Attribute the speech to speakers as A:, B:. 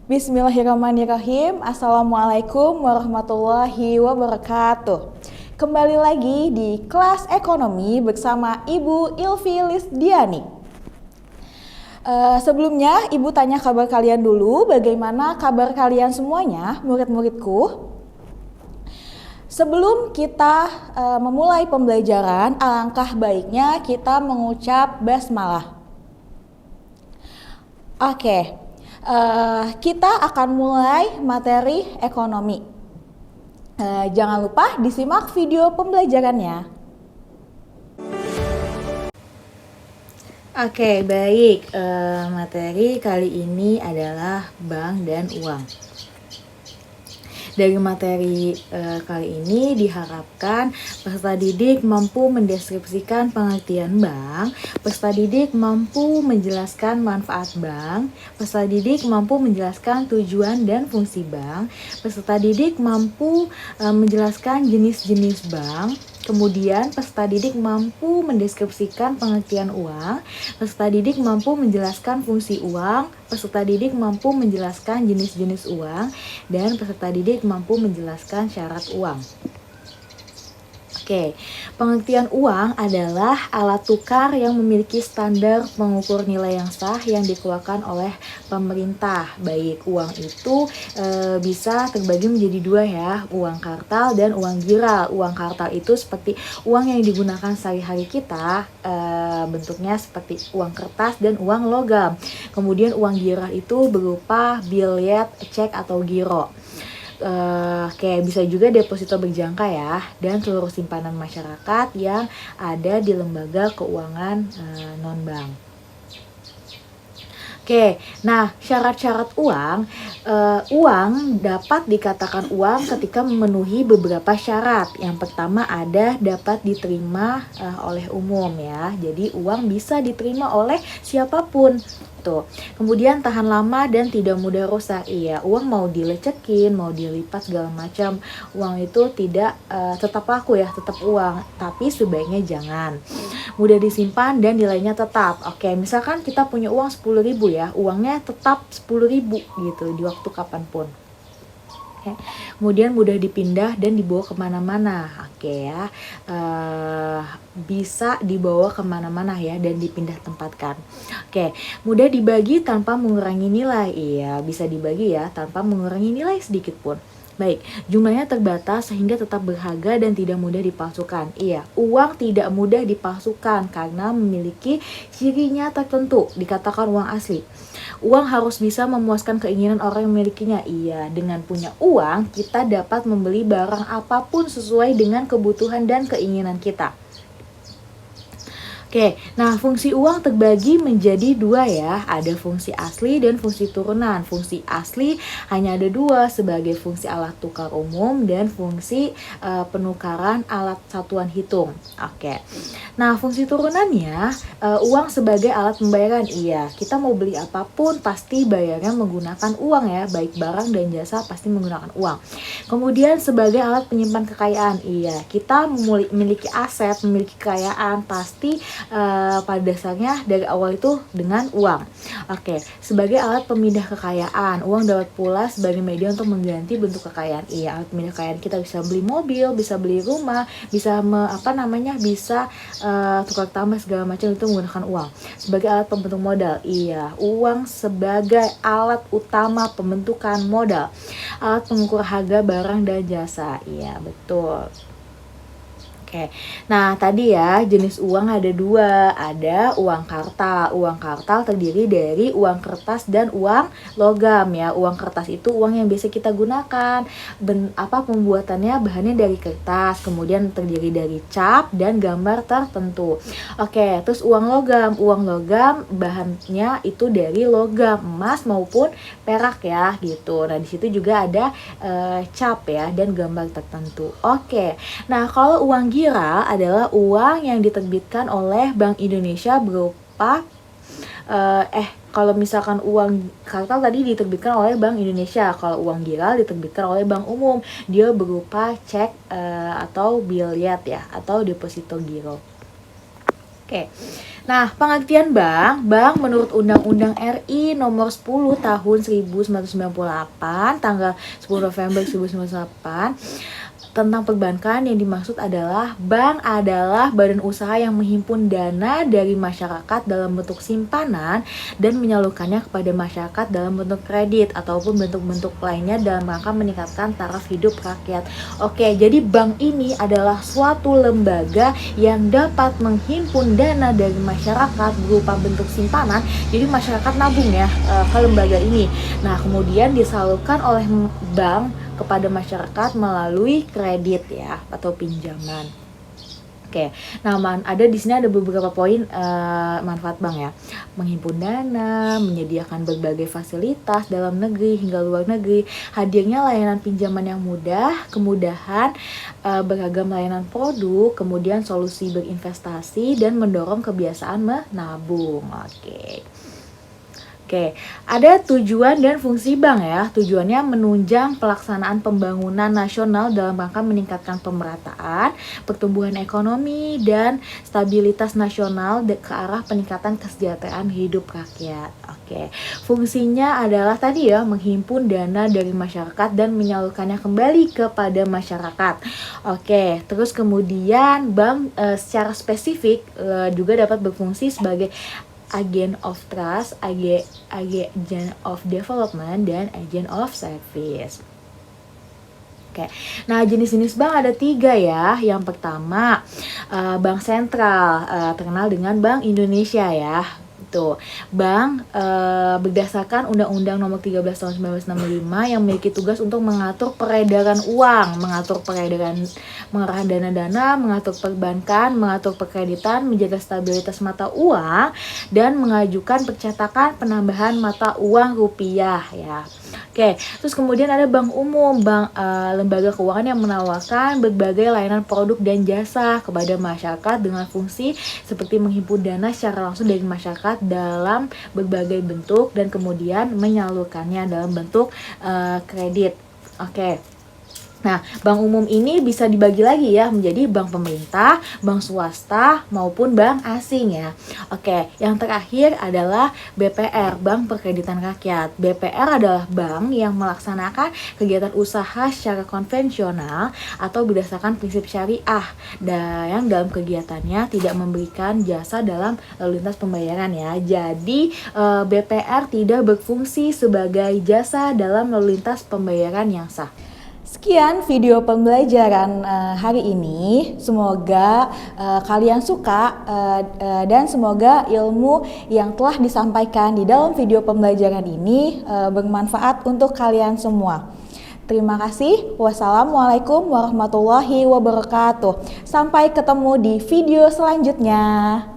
A: Bismillahirrahmanirrahim. Assalamualaikum warahmatullahi wabarakatuh. Kembali lagi di kelas ekonomi bersama Ibu Ilvi Lisdiani. Sebelumnya Ibu tanya kabar kalian dulu, bagaimana kabar kalian semuanya, murid-muridku? Sebelum kita memulai pembelajaran, alangkah baiknya kita mengucap basmalah. Oke. Kita akan mulai materi ekonomi. Jangan lupa disimak video pembelajarannya. Oke, baik. Materi kali ini adalah bank dan uang. Dari materi kali ini diharapkan peserta didik mampu mendeskripsikan pengertian bank, peserta didik mampu menjelaskan manfaat bank, peserta didik mampu menjelaskan tujuan dan fungsi bank, peserta didik mampu menjelaskan jenis-jenis bank. Kemudian peserta didik mampu mendeskripsikan pengertian uang, peserta didik mampu menjelaskan fungsi uang, peserta didik mampu menjelaskan jenis-jenis uang, dan peserta didik mampu menjelaskan syarat uang. Oke, pengertian uang adalah alat tukar yang memiliki standar pengukur nilai yang sah yang dikeluarkan oleh pemerintah. Baik, uang itu bisa terbagi menjadi dua ya, uang kartal dan uang giral. Uang kartal itu seperti uang yang digunakan sehari-hari kita, bentuknya seperti uang kertas dan uang logam. Kemudian uang giral itu berupa biljet, cek atau giro. Kayak bisa juga deposito berjangka ya, dan seluruh simpanan masyarakat yang ada di lembaga keuangan non-bank. Oke, nah syarat-syarat uang, uang dapat dikatakan uang ketika memenuhi beberapa syarat. Yang pertama ada dapat diterima oleh umum ya, jadi uang bisa diterima oleh siapapun. Tuh. Kemudian tahan lama dan tidak mudah rusak. Iya, uang mau dilecekin, mau dilipat segala macam, uang itu tidak tetap laku ya, tetap uang, tapi sebaiknya jangan. Mudah disimpan dan nilainya tetap. Oke, misalkan kita punya uang 10.000 ya, uangnya tetap 10.000 gitu di waktu kapanpun. Oke. Kemudian mudah dipindah dan dibawa kemana-mana. Oke ya, bisa dibawa kemana-mana ya dan dipindah tempatkan. Oke, mudah dibagi tanpa mengurangi nilai. Iya, bisa dibagi ya tanpa mengurangi nilai sedikit pun. Baik, jumlahnya terbatas sehingga tetap berharga dan tidak mudah dipalsukan. Iya, uang tidak mudah dipalsukan karena memiliki cirinya tertentu, dikatakan uang asli. Uang harus bisa memuaskan keinginan orang yang memilikinya. Iya, dengan punya uang kita dapat membeli barang apapun sesuai dengan kebutuhan dan keinginan kita. Oke, nah fungsi uang terbagi menjadi dua ya, ada fungsi asli dan fungsi turunan. Fungsi asli hanya ada dua, sebagai fungsi alat tukar umum dan fungsi penukaran alat satuan hitung. Oke, nah fungsi turunannya, uang sebagai alat pembayaran. Iya, kita mau beli apapun pasti bayarnya menggunakan uang ya, baik barang dan jasa pasti menggunakan uang. Kemudian sebagai alat penyimpan kekayaan. Iya, kita memiliki aset, memiliki kekayaan pasti pada dasarnya dari awal itu dengan uang. Oke, sebagai alat pemindah kekayaan, uang dapat pula sebagai media untuk mengganti bentuk kekayaan. Iya, alat pemindah kekayaan kita bisa beli mobil, bisa beli rumah, bisa bisa tukar tambah segala macam, itu menggunakan uang. Sebagai alat pembentuk modal. Iya, uang sebagai alat utama pembentukan modal. Alat pengukur harga barang dan jasa. Iya, betul. Oke, nah tadi ya jenis uang ada dua, ada uang kartal. Uang kartal terdiri dari uang kertas dan uang logam ya. Uang kertas itu uang yang biasa kita gunakan. Pembuatannya bahannya dari kertas, kemudian terdiri dari cap dan gambar tertentu. Oke, terus uang logam. Uang logam bahannya itu dari logam, emas maupun perak ya gitu. Nah di situ juga ada cap ya dan gambar tertentu. Oke, nah kalau uang giral adalah uang yang diterbitkan oleh Bank Indonesia berupa kalau misalkan uang kartal tadi diterbitkan oleh Bank Indonesia, kalau uang giral diterbitkan oleh bank umum, dia berupa cek atau biljet ya, atau deposito giro. Oke. Nah, pengertian bank menurut Undang-Undang RI nomor 10 tahun 1998, tanggal 10 November 1998, tentang perbankan yang dimaksud adalah bank adalah badan usaha yang menghimpun dana dari masyarakat dalam bentuk simpanan dan menyalurkannya kepada masyarakat dalam bentuk kredit ataupun bentuk-bentuk lainnya dalam rangka meningkatkan taraf hidup rakyat. Oke, jadi bank ini adalah suatu lembaga yang dapat menghimpun dana dari masyarakat berupa bentuk simpanan. Jadi masyarakat nabung ya ke lembaga ini. Nah, kemudian disalurkan oleh bank kepada masyarakat melalui kredit ya atau pinjaman. Oke, nah ada di sini ada beberapa poin manfaat bank ya. Menghimpun dana, menyediakan berbagai fasilitas dalam negeri hingga luar negeri, hadirnya layanan pinjaman yang mudah, kemudahan, beragam layanan produk, kemudian solusi berinvestasi dan mendorong kebiasaan menabung. Oke, ada tujuan dan fungsi bank ya. Tujuannya menunjang pelaksanaan pembangunan nasional dalam rangka meningkatkan pemerataan, pertumbuhan ekonomi, dan stabilitas nasional ke arah peningkatan kesejahteraan hidup rakyat. Oke, fungsinya adalah tadi ya, menghimpun dana dari masyarakat dan menyalurkannya kembali kepada masyarakat. Oke, terus kemudian bank secara spesifik juga dapat berfungsi sebagai agent of trust, agent of development, dan agent of service. Oke, nah jenis-jenis bank ada 3 ya. Yang pertama, bank sentral, terkenal dengan Bank Indonesia ya. Tuh, bank berdasarkan Undang-Undang Nomor 13 Tahun 1965 yang memiliki tugas untuk mengatur peredaran uang, mengatur peredaran mengerahkan dana-dana, mengatur perbankan, mengatur perkreditan, menjaga stabilitas mata uang, dan mengajukan percetakan penambahan mata uang rupiah ya. Oke, terus kemudian ada bank umum, lembaga keuangan yang menawarkan berbagai layanan produk dan jasa kepada masyarakat dengan fungsi seperti menghimpun dana secara langsung dari masyarakat dalam berbagai bentuk dan kemudian menyalurkannya dalam bentuk kredit. Oke. Nah, bank umum ini bisa dibagi lagi ya menjadi bank pemerintah, bank swasta, maupun bank asing ya. Oke, yang terakhir adalah BPR, Bank Perkreditan Rakyat. BPR adalah bank yang melaksanakan kegiatan usaha secara konvensional atau berdasarkan prinsip syariah dan yang dalam kegiatannya tidak memberikan jasa dalam lalu lintas pembayaran ya. Jadi, BPR tidak berfungsi sebagai jasa dalam lalu lintas pembayaran yang sah. Sekian video pembelajaran hari ini. Semoga kalian suka dan semoga ilmu yang telah disampaikan di dalam video pembelajaran ini bermanfaat untuk kalian semua. Terima kasih. Wassalamualaikum warahmatullahi wabarakatuh. Sampai ketemu di video selanjutnya.